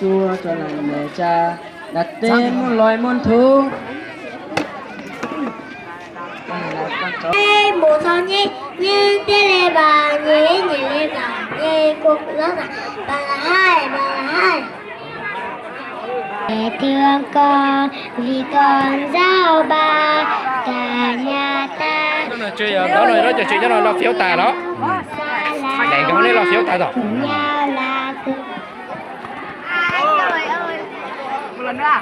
chua cho làng mẹ cha đặt tên muôn loài muôn thú. Ê bố thọ nhé như thế này bà nhé nhé bà nhé cô rất là bà là hai mẹ thương con vì con giao ba cả nhà ta. Chơi đó rồi đó chơi cho nó lo phiếu tà đó. Đèn cái này lo phiếu tà rồi. Nhau là từ một lần nữa à?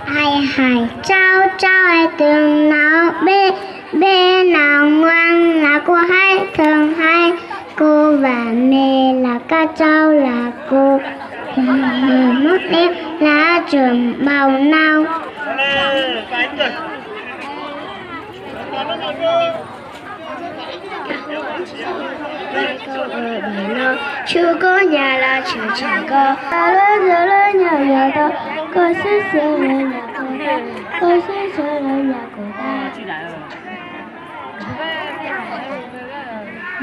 Hai hải trao ai từng nào bê nào ngoan là cô hai thường hai cô và mẹ là ca trao là cô mất em là trường màu nào. Chưa có nhà là chưa chỉ có lớn nhà ta có sẽ lên nhà cô ta có sẽ lên nhà cô ta.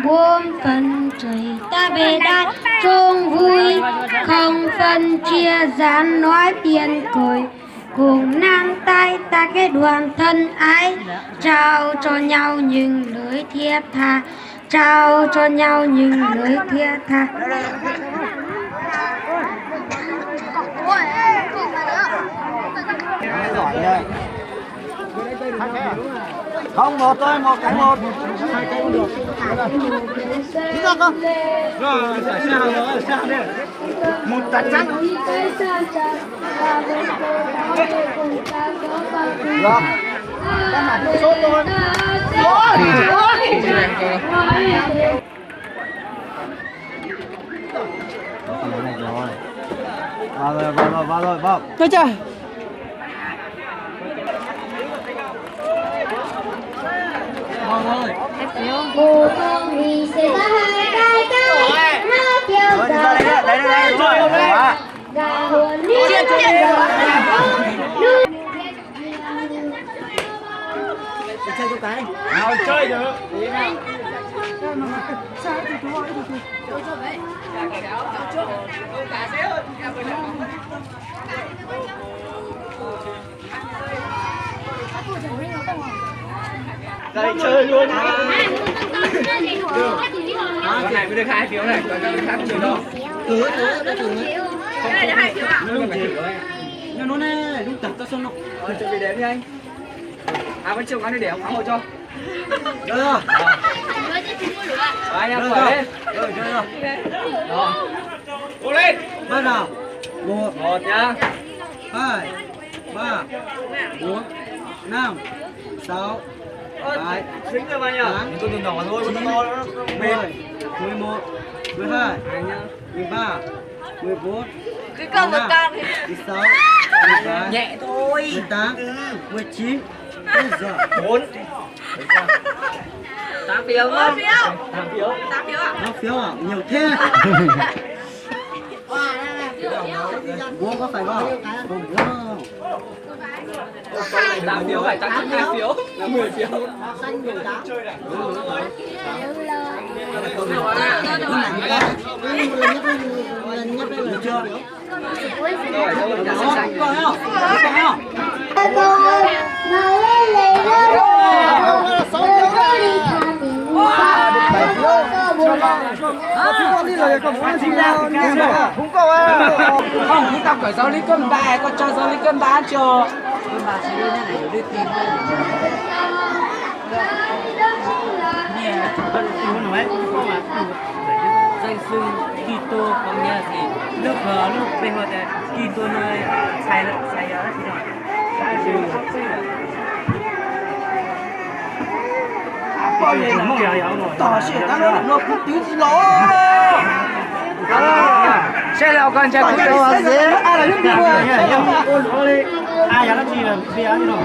Buông phần trời ta về đây chung vui không phân chia gian nói tiền cười cùng nang tay ta cái đoàn thân ái trao cho nhau những lời thiết tha trao cho nhau những lời thiết tha. Không một thôi, một cái một. Hai cái cũng được. Đi ra con. Rồi, xe đi. Một tạt chắc. Rồi. Các bạn sốt thôi. Vào rồi. Thôi trời. Bố con đi sẽ ra hai cái nó kêu giờ Đây. gà hồn đi Chơi cho cái. Nào chơi được. Đây chơi luôn. Con này mới được 2 phiếu này, còn cái khác chưa đâu. Nhưng nó này đúng tập ta xong nó. Chuẩn bị đếm đi anh. Vẫn chưa có để ông thắng hộ cho. Được. Anh em khởi lên. Rồi. Rồi. Cố lên. Bắt đầu. 1 nhá. 2 3 4 5 6 7 Dính rồi bao nhiêu? Tôi đừng nhỏ thôi, con to nó mệt. 11 12 13 14 Cứ cầm một con thì 16 17 Nhẹ thôi. 18 19 bây giờ 4 8 phiếu không? 8 phiếu. 8 phiếu à? 5 phiếu à? Nhiều thế. Bố có phải không? Không có. 8 phiếu phải tăng 2 phiếu là 10 phiếu. Được chưa? cô mà lên lấy Không, chúng ta phải giao lý cơm đại, con cho giao lý cơm đá cho. Nhưng mà chỉ đưa như này để tìm danh xưng Kitô có nghĩa là gì? Lúc bên ngoài là Kitô nơi sai đó thì nào? Bao nhiêu là tỏ sự ta nó cũng tiếng gì đó. Xe nào con chơi cũng đâu à dễ. Ai là những người? Ai là nó chi là bây giờ như nào?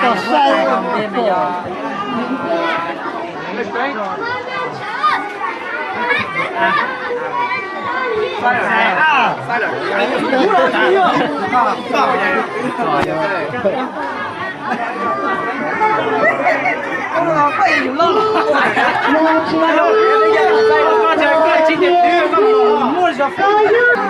Tỏ sai rồi. Bây giờ sai rồi. Ông nào có gì lâu. Hãy subscribe cho kênh Ghiền Mì Gõ để không bỏ lỡ những video hấp dẫn. có giúp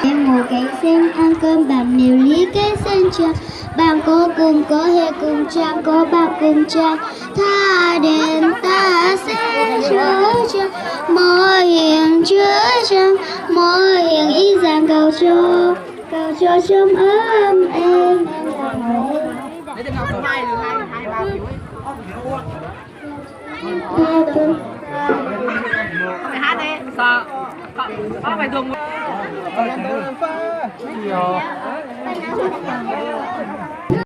em ngồi cạnh xem ăn cơm bằng nhiều lý cái sân trường bạn có cùng có hệ cùng trang có bạn cùng trang tha đền ta sẽ chứa trang mỗi hiền chứa trang mỗi hiền ý rằng cầu cho sớm ấm em Để tình học hai được hai ba kiểu Mày hát đi Sợ Có phải dùng Ờ,